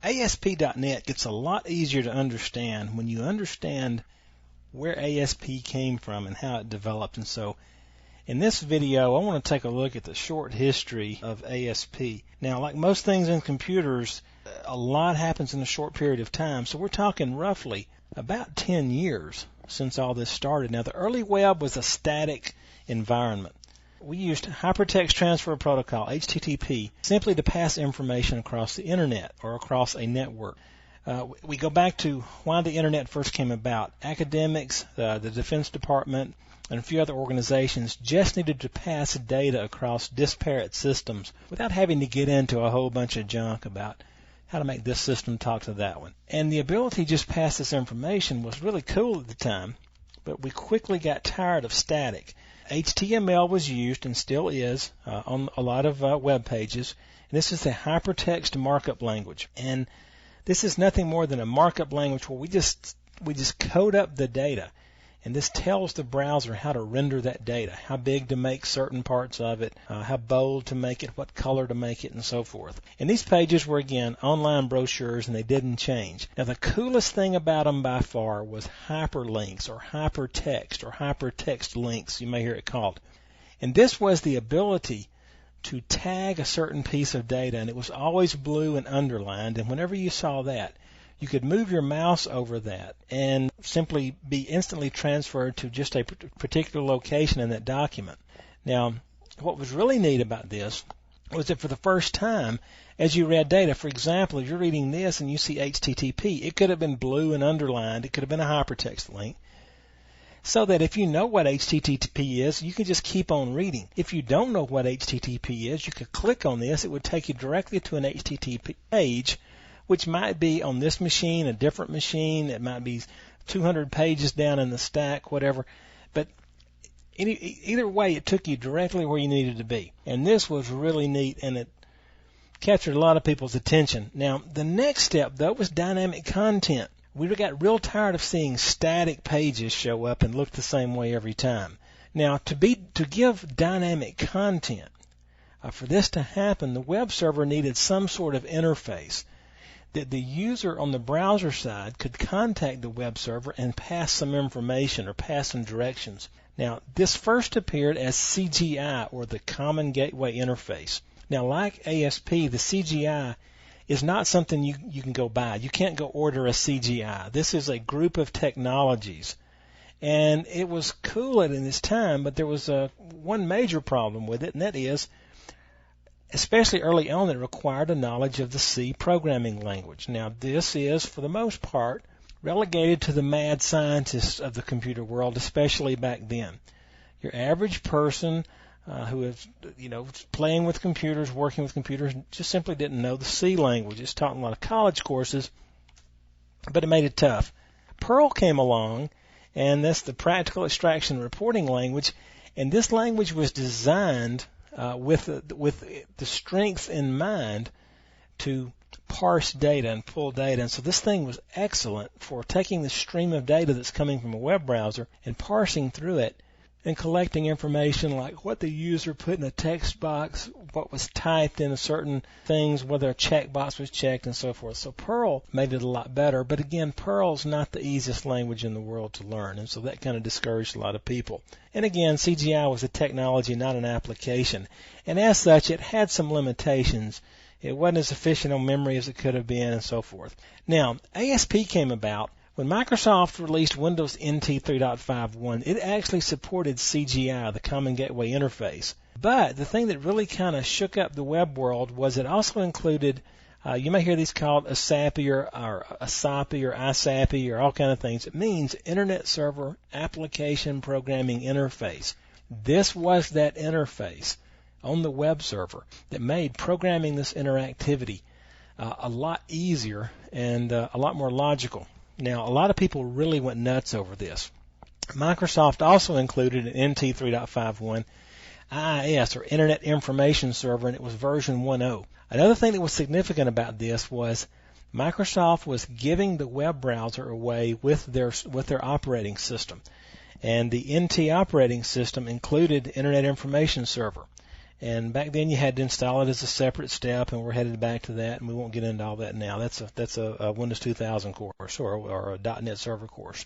ASP.NET gets a lot easier to understand when you understand where ASP came from and how it developed. And so in this video, I want to take a look at the short history of ASP. Now, like most things in computers, a lot happens in a short period of time. So we're talking roughly about 10 years since all this started. Now, the early web was a static environment. We used Hypertext Transfer Protocol, HTTP, simply to pass information across the Internet or across a network. We go back to why the Internet first came about. Academics, the Defense Department, and a few other organizations just needed to pass data across disparate systems without having to get into a whole bunch of junk about how to make this system talk to that one. And the ability to just pass this information was really cool at the time, but we quickly got tired of static. HTML was used and still is on a lot of web pages. And this is the Hypertext Markup language. And this is nothing more than a markup language where we just code up the data. And this tells the browser how to render that data, how big to make certain parts of it, how bold to make it, what color to make it, and so forth. And these pages were, again, online brochures, and they didn't change. Now, the coolest thing about them by far was hyperlinks or hypertext or hypertext links, you may hear it called. And this was the ability to tag a certain piece of data, and it was always blue and underlined, and whenever you saw that, you could move your mouse over that and simply be instantly transferred to just a particular location in that document. Now, what was really neat about this was that for the first time, as you read data, for example, if you're reading this and you see HTTP, it could have been blue and underlined. It could have been a hypertext link. So that if you know what HTTP is, you can just keep on reading. If you don't know what HTTP is, you could click on this. It would take you directly to an HTTP page, which might be on this machine, a different machine. It might be 200 pages down in the stack, whatever. But either way, it took you directly where you needed to be. And this was really neat, and it captured a lot of people's attention. Now, the next step, though, was dynamic content. We got real tired of seeing static pages show up and look the same way every time. Now, to give dynamic content, for this to happen, the web server needed some sort of interface that the user on the browser side could contact the web server and pass some information or pass some directions. Now, this first appeared as CGI, or the Common Gateway Interface. Now, like ASP, the CGI is not something you can go buy. You can't go order a CGI. This is a group of technologies. And it was cool at this time, but there was one major problem with it, and that is, especially early on, it required a knowledge of the C programming language. Now, this is, for the most part, relegated to the mad scientists of the computer world, especially back then. Your average person who is, playing with computers, working with computers, just simply didn't know the C language. It's taught in a lot of college courses, but it made it tough. Perl came along, and that's the practical extraction and reporting language, and this language was designed with the strength in mind to parse data and pull data. And so this thing was excellent for taking the stream of data that's coming from a web browser and parsing through it and collecting information like what the user put in a text box, what was typed in certain things, whether a checkbox was checked, and so forth. So Perl made it a lot better. But again, Perl's not the easiest language in the world to learn, and so that kind of discouraged a lot of people. And again, CGI was a technology, not an application. And as such, it had some limitations. It wasn't as efficient on memory as it could have been, and so forth. Now, ASP came about when Microsoft released Windows NT 3.51. It actually supported CGI, the Common Gateway Interface. But the thing that really kind of shook up the web world was it also included, you may hear these called ASAPI or ASAPI or ISAPI or all kind of things. It means Internet Server Application Programming Interface. This was that interface on the web server that made programming this interactivity a lot easier and a lot more logical. Now, a lot of people really went nuts over this. Microsoft also included an NT 3.51 IIS, or Internet Information Server, and it was version 1.0. Another thing that was significant about this was Microsoft was giving the web browser away with their operating system. And the NT operating system included Internet Information Server. And back then you had to install it as a separate step, and we're headed back to that, and we won't get into all that now. That's a Windows 2000 course or a .NET Server course.